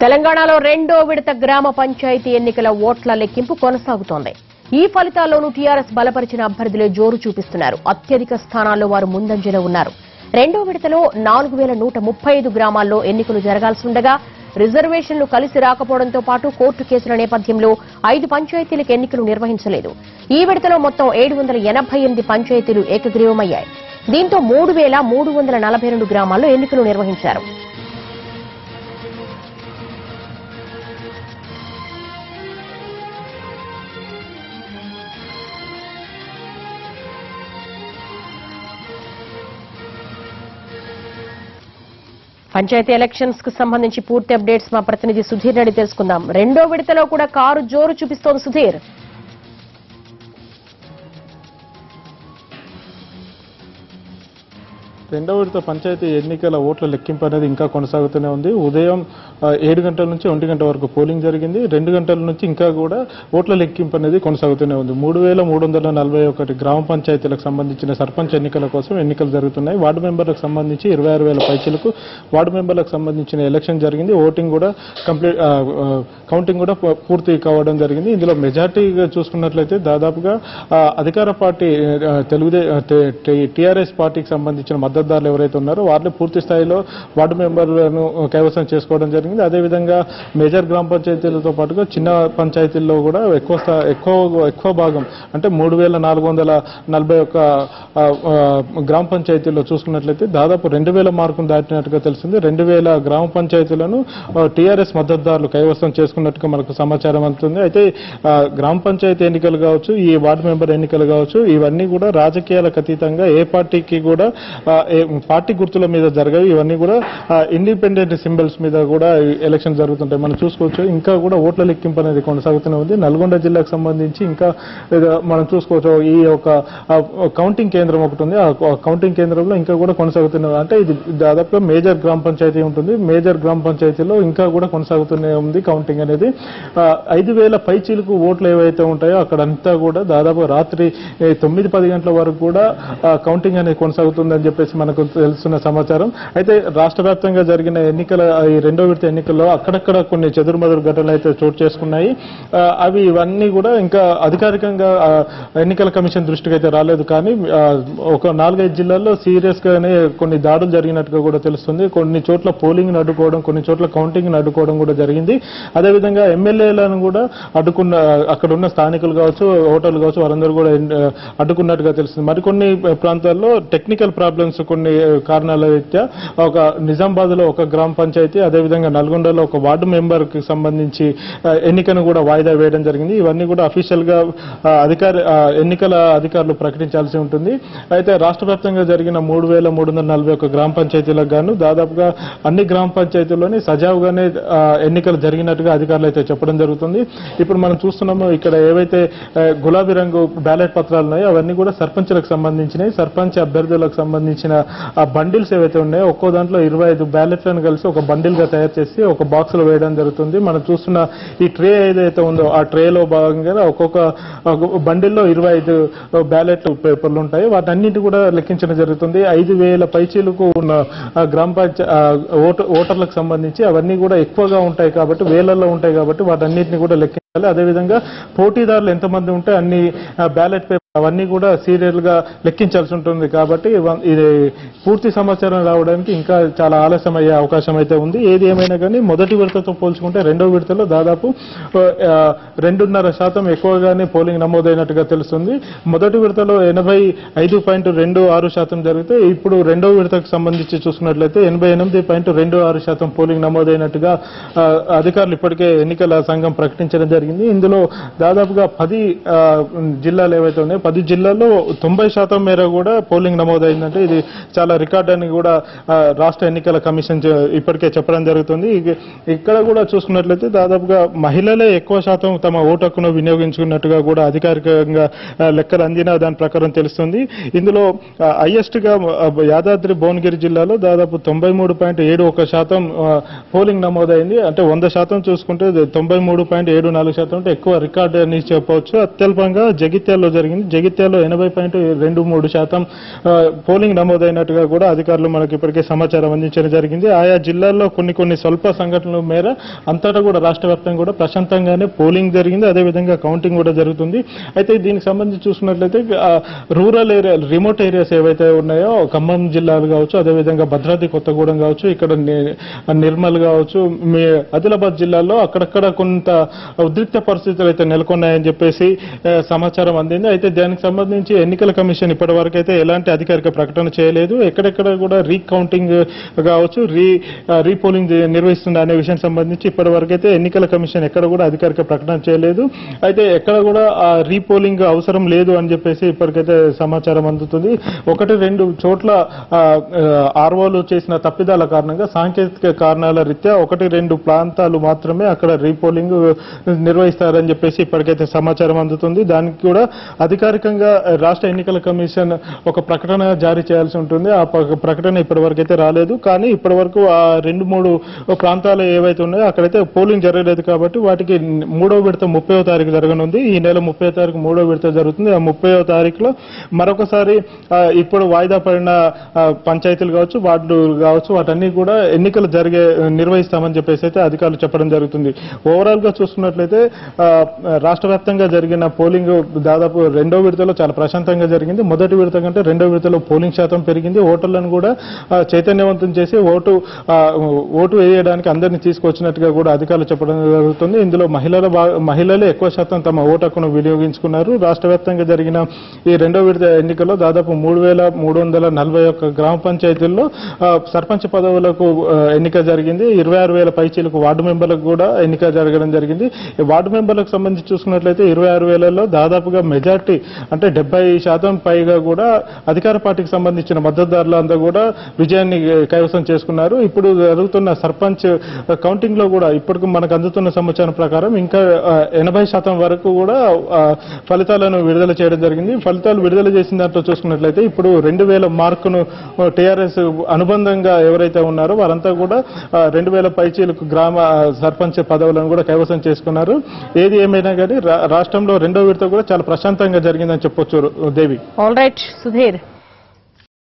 తెలంగాణలో రెండో విడత గ్రామ పంచాయతీ ఎన్నికల ఓట్ల లెక్కింపు కొనసాగుతోంది. ఈ ఫలితాల్లోనూ టీఆర్ఎస్ బలపరిచిన అభ్యర్థులే జోరు చూపిస్తున్నారు. అత్యధిక స్థానాల్లో వారు ముందంజలో ఉన్నారు. రెండో విడతలో 4135 గ్రామాల్లో ఎన్నికలు జరగాల్సి ఉండగా రిజర్వేషన్లు కలిసి రాకపోవడంతో పాటు కోర్టు కేసుల నేపథ్యంలో 5 పంచాయతీలకు ఎన్నికలు నిర్వహించలేదు. ఈ విడతలో మొత్తం 788 పంచాయతీలు ఏకగ్రీవమయ్యాయి. దీంతో 3342 గ్రామాల్లో ఎన్నికలు నిర్వహించారు. పంచాయతీ ఎలక్షన్స్ కు సంబంధించి పూర్తి అప్డేట్స్ మా ప్రతినిధి సుధీర్ రెడ్డి తెలుసుకుందాం. రెండో విడతలో కూడా కారు జోరు చూపిస్తోంది సుధీర్. రెండవ విడత పంచాయతీ ఎన్నికల ఓట్ల లెక్కింపు అనేది ఇంకా కొనసాగుతూనే ఉంది. ఉదయం 7 గంటల నుంచి 1 గంట వరకు పోలింగ్ జరిగింది. 2 గంటల నుంచి ఇంకా కూడా ఓట్ల లెక్కింపు అనేది కొనసాగుతూనే ఉంది. 3341 గ్రామ పంచాయతీలకు సంబంధించిన సర్పంచ్ ఎన్నికల కోసం ఎన్నికలు జరుగుతున్నాయి. వార్డు మెంబర్లకు సంబంధించి 26,000 పైచీలకు వార్డు మెంబర్లకు సంబంధించిన ఎలక్షన్ జరిగింది. ఓటింగ్ కూడా కౌంటింగ్ కూడా పూర్తి కావడం జరిగింది. ఇందులో మెజార్టీగా చూసుకున్నట్లయితే దాదాపుగా అధికార పార్టీ టీఆర్ఎస్ పార్టీకి సంబంధించిన మద్దతుదారులు ఎవరైతే ఉన్నారో వాళ్ళు పూర్తి స్థాయిలో వార్డు మెంబర్లను కైవసం చేసుకోవడం జరిగింది. అదేవిధంగా మేజర్ గ్రామ పంచాయతీలతో పాటుగా చిన్న పంచాయతీల్లో కూడా ఎక్కువ భాగం అంటే 3441 గ్రామ పంచాయతీల్లో చూసుకున్నట్లయితే దాదాపు 2000 మార్కును దాటినట్టుగా తెలిసింది. 2000 గ్రామ పంచాయతీలను టీఆర్ఎస్ మద్దతుదారులు కైవసం చేసుకున్నట్టుగా మనకు సమాచారం అందుతుంది. అయితే గ్రామ పంచాయతీ ఎన్నికలు కావచ్చు, ఈ వార్డు మెంబర్ ఎన్నికలు కావచ్చు, ఇవన్నీ కూడా రాజకీయాలకు అతీతంగా ఏ పార్టీకి కూడా పార్టీ గుర్తుల మీద జరగవు. ఇవన్నీ కూడా ఇండిపెండెంట్ సింబల్స్ మీద కూడా ఎలక్షన్ జరుగుతుంటాయి. మనం చూసుకోవచ్చు. ఇంకా కూడా ఓట్ల లెక్కింపు అనేది కొనసాగుతూనే ఉంది. నల్గొండ జిల్లాకు సంబంధించి ఇంకా మనం చూసుకోవచ్చు. ఈ ఒక కౌంటింగ్ కేంద్రం ఒకటి ఉంది. ఆ కౌంటింగ్ కేంద్రంలో ఇంకా కూడా కొనసాగుతున్నది. అంటే ఇది దాదాపుగా మేజర్ గ్రామ పంచాయతీ ఉంటుంది. మేజర్ గ్రామ పంచాయతీలో ఇంకా కూడా కొనసాగుతూనే ఉంది కౌంటింగ్ అనేది. 5,000 పైచీలకు ఓట్లు ఏవైతే ఉంటాయో అక్కడంతా కూడా దాదాపు రాత్రి 9-10 గంటల వరకు కూడా కౌంటింగ్ అనేది కొనసాగుతుందని చెప్పేసి మనకు తెలుస్తున్న సమాచారం. అయితే రాష్ట్ర వ్యాప్తంగా జరిగిన ఎన్నికల ఈ రెండో విడత ఎన్నికల్లో అక్కడక్కడ కొన్ని చెదురుమదురు ఘటనలు అయితే చోటు చేసుకున్నాయి. అవి ఇవన్నీ కూడా ఇంకా అధికారికంగా ఎన్నికల కమిషన్ దృష్టికి అయితే రాలేదు. కానీ ఒక 4-5 జిల్లాల్లో సీరియస్ గానే కొన్ని దాడులు జరిగినట్టుగా కూడా తెలుస్తుంది. కొన్ని చోట్ల పోలింగ్ అడ్డుకోవడం, కొన్ని చోట్ల కౌంటింగ్ అడ్డుకోవడం కూడా జరిగింది. అదేవిధంగా ఎమ్మెల్యేలను కూడా అడ్డుకున్న అక్కడ ఉన్న స్థానికులు కావచ్చు, ఓటర్లు కావచ్చు, వారందరూ కూడా అడ్డుకున్నట్టుగా తెలుస్తుంది. మరికొన్ని ప్రాంతాల్లో టెక్నికల్ ప్రాబ్లమ్స్ కొన్ని కారణాల రీత్యా ఒక నిజామాబాద్ లో ఒక గ్రామ పంచాయతీ, అదేవిధంగా నల్గొండలో ఒక వార్డు మెంబర్ కి సంబంధించి ఎన్నికను కూడా వాయిదా వేయడం జరిగింది. ఇవన్నీ కూడా అఫీషియల్ గా ఎన్నికల అధికారులు ప్రకటించాల్సి ఉంటుంది. అయితే రాష్ట్ర వ్యాప్తంగా జరిగిన 3341 గ్రామ పంచాయతీలకు గాను దాదాపుగా అన్ని గ్రామ పంచాయతీల్లోనే సజావుగానే ఎన్నికలు జరిగినట్టుగా అధికారులు అయితే చెప్పడం జరుగుతుంది. ఇప్పుడు మనం చూస్తున్నాము ఇక్కడ ఏవైతే గులాబీ రంగు బ్యాలెట్ పత్రాలు ఉన్నాయో అవన్నీ కూడా సర్పంచ్లకు సంబంధించినవి. సర్పంచ్ అభ్యర్థులకు సంబంధించిన ఆ బండిల్స్ ఏవైతే ఉన్నాయో ఒక్కో దాంట్లో 25 బ్యాలెట్లను కలిసి ఒక బండిల్ గా తయారు చేసి ఒక బాక్స్ లో వేయడం జరుగుతుంది. మనం చూస్తున్న ఈ ట్రే ఏదైతే ఉందో ఆ ట్రేలో భాగంగా ఒక్కొక్క బండిల్లో 25 బ్యాలెట్ పేపర్లు ఉంటాయి. వాటన్నిటి కూడా లెక్కించడం జరుగుతుంది. 5,000 పైచీలకు ఉన్న గ్రామ పంచాయతీ ఓటర్లకు సంబంధించి అవన్నీ కూడా ఎక్కువగా ఉంటాయి కాబట్టి, వేలల్లో ఉంటాయి కాబట్టి వాటన్నిటిని కూడా లెక్కించాలి. అదేవిధంగా పోటీదారులు ఎంతమంది ఉంటే అన్ని బ్యాలెట్ పేపర్ అవన్నీ కూడా సీరియల్ గా లెక్కించాల్సి ఉంటుంది. కాబట్టి ఇది పూర్తి సమాచారం రావడానికి ఇంకా చాలా ఆలస్యం అయ్యే అవకాశం అయితే ఉంది. ఏది ఏమైనా కానీ మొదటి విడతతో పోల్చుకుంటే రెండో విడతలో దాదాపు 2.5% ఎక్కువగానే పోలింగ్ నమోదైనట్టుగా తెలుస్తుంది. మొదటి విడతలో 85.26% జరిగితే ఇప్పుడు రెండో విడతకు సంబంధించి చూసుకున్నట్లయితే 88.26% పోలింగ్ నమోదైనట్టుగా అధికారులు ఇప్పటికే ఎన్నికల సంఘం ప్రకటించడం జరిగింది. ఇందులో దాదాపుగా 10 జిల్లాలు ఏవైతే ఉన్నాయో 10 జిల్లాల్లో 90% మేర కూడా పోలింగ్ నమోదైందంటే ఇది చాలా రికార్డ్ అని కూడా రాష్ట్ర ఎన్నికల కమిషన్ ఇప్పటికే చెప్పడం జరుగుతుంది. ఇక్కడ కూడా చూసుకున్నట్లయితే దాదాపుగా మహిళలే ఎక్కువ శాతం తమ ఓటు హక్కును వినియోగించుకున్నట్టుగా కూడా అధికారికంగా లెక్కలు అందిన దాని ప్రకారం తెలుస్తుంది. ఇందులో హైయెస్ట్ గా యాదాద్రి భువనగిరి జిల్లాలో దాదాపు 93.71% పోలింగ్ నమోదైంది. అంటే 100% చూసుకుంటే 93.74% పోలింగ్ ఉంటే ఎక్కువ రికార్డు అని చెప్పవచ్చు. అత్యల్పంగా జగిత్యాలలో జరిగింది. జగిత్యాలలో 80.23% పోలింగ్ నమోదైనట్టుగా కూడా అధికారులు మనకి ఇప్పటికే సమాచారం అందించడం జరిగింది. ఆయా జిల్లాల్లో కొన్ని స్వల్ప సంఘటనల మేర అంతటా కూడా రాష్ట్ర వ్యాప్తంగా కూడా ప్రశాంతంగానే పోలింగ్ జరిగింది. అదేవిధంగా కౌంటింగ్ కూడా జరుగుతుంది. అయితే దీనికి సంబంధించి చూసుకున్నట్లయితే రూరల్ ఏరియా, రిమోట్ ఏరియాస్ ఏవైతే ఉన్నాయో ఖమ్మం జిల్లాలు కావచ్చు, అదేవిధంగా భద్రాద్రి కొత్తగూడెం కావచ్చు, ఇక్కడ నిర్మల్ కావచ్చు, ఆదిలాబాద్ జిల్లాలో అక్కడక్కడ కొంత ఉద్రిక్త పరిస్థితులు అయితే నెలకొన్నాయని చెప్పేసి సమాచారం అందింది. అయితే దానికి సంబంధించి ఎన్నికల కమిషన్ ఇప్పటి వరకు అయితే ఎలాంటి అధికారిక ప్రకటన చేయలేదు. ఎక్కడెక్కడ కూడా రీకౌంటింగ్ కావచ్చు, రీపోలింగ్ నిర్వహిస్తుంది అనే విషయం సంబంధించి ఇప్పటి వరకు అయితే ఎన్నికల కమిషన్ ఎక్కడ కూడా అధికారిక ప్రకటన చేయలేదు. అయితే ఎక్కడ కూడా ఆ రీపోలింగ్ అవసరం లేదు అని చెప్పేసి ఇప్పటికైతే సమాచారం అందుతుంది. 1-2 చోట్ల ఆర్ఓలు చేసిన తప్పిదాల కారణంగా, సాంకేతిక కారణాల రీత్యా 1-2 ప్రాంతాలు మాత్రమే అక్కడ రీపోలింగ్ నిర్వహిస్తారని చెప్పేసి ఇప్పటికైతే సమాచారం అందుతుంది. దానికి కూడా అధికారికంగా రాష్ట్ర ఎన్నికల కమిషన్ ఒక ప్రకటన జారీ చేయాల్సి ఉంటుంది. ఆ ప్రకటన ఇప్పటి అయితే రాలేదు. కానీ ఇప్పటి వరకు ఆ 2-3 ప్రాంతాలు ఏవైతే ఉన్నాయో అక్కడైతే పోలింగ్ జరగలేదు కాబట్టి వాటికి 3వ విడత 30వ తారీఖు జరగనుంది. ఈ నెల 30వ తారీఖు 3వ విడత జరుగుతుంది. ఆ 30వ తారీఖులో మరొకసారి ఇప్పుడు వాయిదా పడిన పంచాయతీలు కావచ్చు, వార్డులు కావచ్చు, వాటన్ని కూడా ఎన్నికలు నిర్వహిస్తామని చెప్పేసి అయితే అధికారులు చెప్పడం జరుగుతుంది. ఓవరాల్ గా చూసుకున్నట్లయితే రాష్ట్ర వ్యాప్తంగా జరిగిన పోలింగ్ దాదాపు 2వ విడతలో చాలా ప్రశాంతంగా జరిగింది. మొదటి విడత కంటే 2వ విడతలో పోలింగ్ శాతం పెరిగింది. ఓటర్లను కూడా చైతన్యవంతం చేసి ఓటు వేయడానికి అందరినీ తీసుకొచ్చినట్టుగా కూడా అధికారులు చెప్పడం జరుగుతుంది. ఇందులో మహిళలే ఎక్కువ శాతం తమ ఓటు హక్కును వినియోగించుకున్నారు. రాష్ట్ర వ్యాప్తంగా జరిగిన ఈ 2వ విడత ఎన్నికల్లో దాదాపు 3,341 గ్రామ పంచాయతీల్లో సర్పంచ్ పదవులకు ఎన్నిక జరిగింది. 26,000 పైచీలకు వార్డు మెంబర్లకు కూడా ఎన్నిక జరగడం జరిగింది. వార్డు మెంబర్లకు సంబంధించి చూసుకున్నట్లయితే 26,000లో దాదాపుగా మెజార్టీ అంటే 70% పైగా కూడా అధికార పార్టీకి సంబంధించిన మద్దతుదారులు అంతా కూడా విజయాన్ని కైవసం చేసుకున్నారు. ఇప్పుడు జరుగుతున్న సర్పంచ్ కౌంటింగ్ లో కూడా ఇప్పటికి మనకు అందుతున్న సమాచారం ప్రకారం ఇంకా 80% వరకు కూడా ఫలితాలను విడుదల చేయడం జరిగింది. ఫలితాలు విడుదల చేసిన దాంట్లో చూసుకున్నట్లయితే ఇప్పుడు 2,000 మార్కును టీఆర్ఎస్ అనుబంధంగా ఎవరైతే ఉన్నారో వారంతా కూడా 2,000 పైచీలకు గ్రామ సర్పంచ్ పదవులను కూడా కైవసం చేసుకున్నారు. ఏది ఏమైనా కానీ రాష్ట్రంలో 2వ విడత కూడా చాలా ప్రశాంతంగా జరిగిందని చెప్పొచ్చు. దేవి. All right Sudheer.